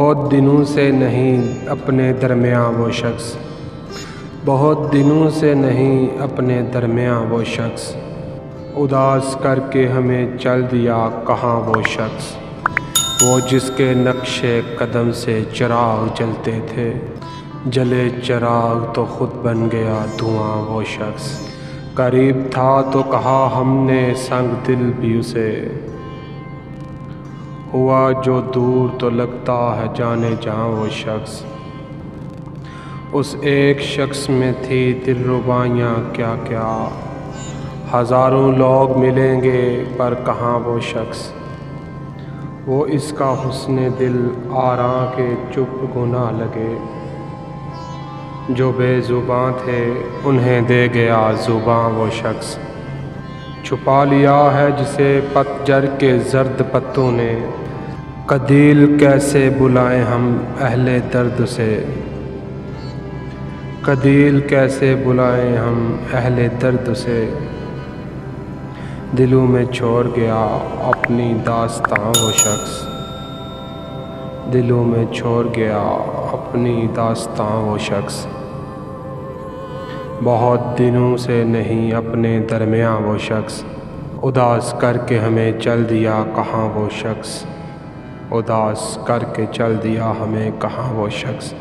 بہت دنوں سے نہیں اپنے درمیاں وہ شخص، بہت دنوں سے نہیں اپنے درمیاں وہ شخص، اداس کر کے ہمیں چل دیا کہاں وہ شخص، وہ جس کے نقش قدم سے چراغ جلتے تھے، جلے چراغ تو خود بن گیا دھواں وہ شخص، قریب تھا تو کہا ہم نے سنگ دل بھی اسے، ہوا جو دور تو لگتا ہے جانے جہاں وہ شخص، اس ایک شخص میں تھی دل ربائیاں کیا کیا، ہزاروں لوگ ملیں گے پر کہاں وہ شخص، وہ اس کا حسن دل آراں کے چپ گناہ لگے، جو بے زباں تھے انہیں دے گیا زباں وہ شخص، چھپا لیا ہے جسے پتجھڑ کے زرد پتوں نے، قدیل کیسے بلائیں ہم اہل درد سے، قدیل کیسے بلائیں ہم اہل درد سے، دلوں میں چھوڑ گیا اپنی داستاں وہ شخص، دلوں میں چھوڑ گیا اپنی داستاں وہ شخص، بہت دنوں سے نہیں اپنے درمیاں وہ شخص، اداس کر کے ہمیں چل دیا کہاں وہ شخص، اداس کر کے چل دیا ہمیں کہاں وہ شخص۔